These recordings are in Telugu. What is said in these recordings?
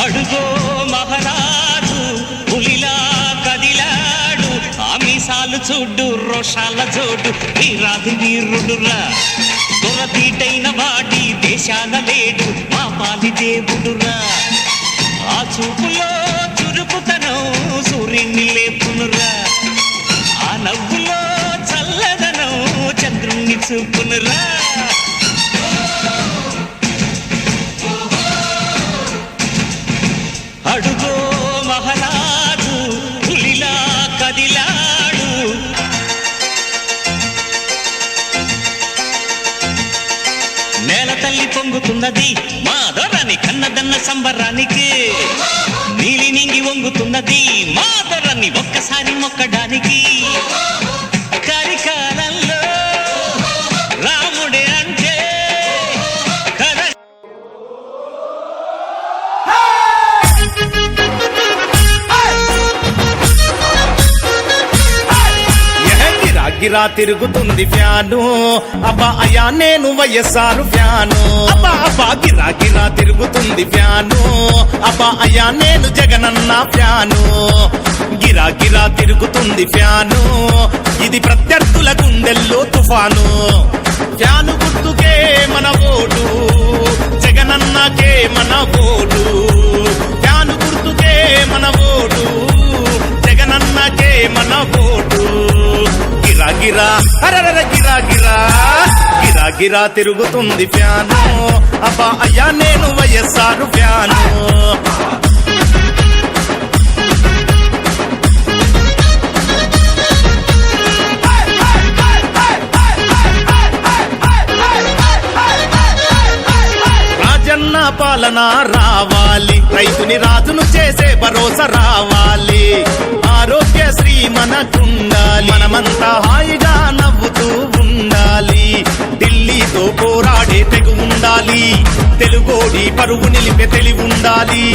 అడుగో మహారాజు పులిలా కదిలాడు, ఆమిసాలు చూడు రోషాల జోడు, వీరాది వీరుడురా, దొరతీటైన వాడి దేశాల లేడు, మా పాలి దేవుడురా. ఆ చూపులో చురుకుతనం సూర్యుని లేపునురా, ఆ నవ్వులో చల్లదనం చంద్రుణ్ణి చూపునురా. అడుగో మహారాజు పులిలా కదిలాడు. నేల తల్లి పొంగుతున్నది మా దొరని కన్నదన్న సంబరానికి, నీలి నింగి వంగుతున్నది మా దొరని ఒక్కసారి మొక్కడానికి. కరికాలంలో రాముడే అంటే గిరా తిరుగుతుంది ఫ్యాను, అబ్బా అయ్యా నేను వైఎస్ఆర్ ఫ్యాను. అబ్బా అబ్బా గిరా గిరా తిరుగుతుంది ఫ్యాను, అబ్బా అయ్యా నేను జగనన్న ఫ్యాను. గిరా గిరా తిరుగుతుంది ఫ్యాను, ఇది ప్రత్యర్థుల గుండెల్లో తుఫాను. ఫ్యాను గుర్తుకే మన ఓటు, జగనన్నకే మన ఓటు. ఫ్యాను గుర్తుకే మన ఓటు, జగనన్నకే మన ఓటు. గిరా గిరా అరర గిరా గిరా గిరా గిరా తిరుగుతుంది ఫ్యాను, అబ్బా అయ్యా నేను వైఎస్ఆర్ ఫ్యాను. రాజన్న పాలన రావాలి, రైతుని రాజును చేసే భరోసా రావాలి. ఆరోగ్యశ్రీ మనకుండాలి, మనమంతా హాయిగా నవ్వుతూ ఉండాలి. ఢిల్లీతో పోరాడే తెగు ఉండాలి, తెలుగోడి పరువు నిలిపే తెలివి ఉండాలి.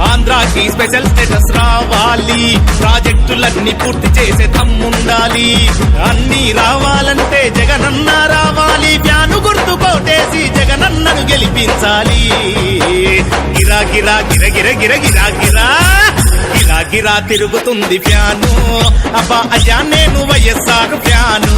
ఆంధ్రాకి స్పెషల్ స్టేటస్ రావాలి, ప్రాజెక్టులన్నీ పూర్తి చేసే దమ్ముండాలి. అన్నీ రావాలంటే జగనన్న రావాలి, ఫ్యాను గుర్తు కోటేసి జగనన్నను గెలిపించాలి. గిరా గిరా గిర గిర గిర గిరా గిరా గిరా గిరా తిరుగుతుంది ఫ్యాను, అబ్బా అయ్యా నేను వైఎస్ఆర్ ఫ్యాను.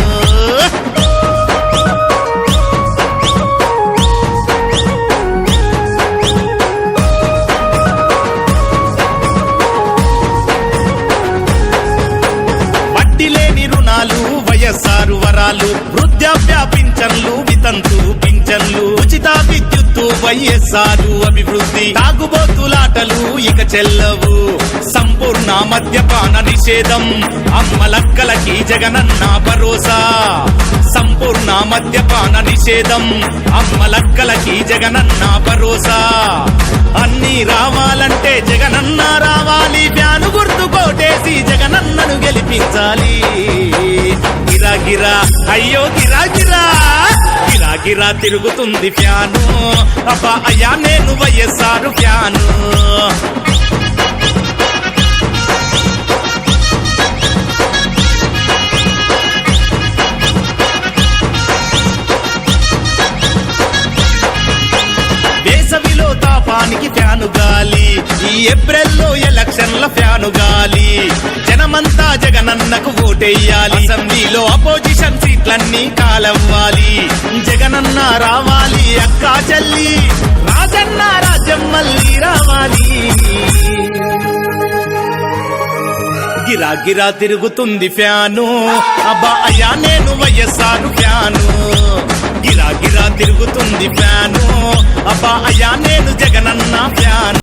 వడ్డీ లేని రుణాలు వైఎస్ఆర్ వరాలు, వృద్ధాప్య పింఛన్లు వితంతు పింఛన్లు, ఉచిత విద్యుత్తు వైఎస్ఆర్ అభివృద్ధి. తాగుబోతులాటలు ఇక చెల్లవు, సంపూర్ణ మద్యపాన నిషేధం, అమ్మలక్కలకి జగనన్న భరోసా. సంపూర్ణ మద్యపాన నిషేధం, అమ్మలక్కలకి జగనన్న భరోసా. అన్నీ రావాలంటే జగనన్న రావాలి, ఫ్యాను గుర్తు కోటేసి జగనన్నను గెలిపించాలి. గిరా గిరా అయ్యో గిరా గిరా గిరా గిరా తిరుగుతుంది ఫ్యాను, అబ్బా అయ్యా నేను వైఎస్ఆర్ ఫ్యాను. వేసవిలో తాపానికి ఫ్యాను గాలి, ఈ ఏప్రిల్లో ఎలక్షన్ల ఫ్యాను గాలి. జనమంతా జగనన్నకు ఓటెయ్యాలి, అసెంబ్లీలో అపోజిషన్ సీట్లన్నీ కాలవ్వాలి. జగనన్న రావాలి అక్కా చెల్లి, రాజన్న రాజ్యం మళ్ళీ రావాలి. గిరా గిరా తిరుగుతుంది ఫ్యాను, అబ్బా అయ్యా నేను వైఎస్ఆర్ ఫ్యాను. గిరా గిరా తిరుగుతుంది ఫ్యాను, అబ్బా అయ్యా నేను జగనన్న ఫ్యాను.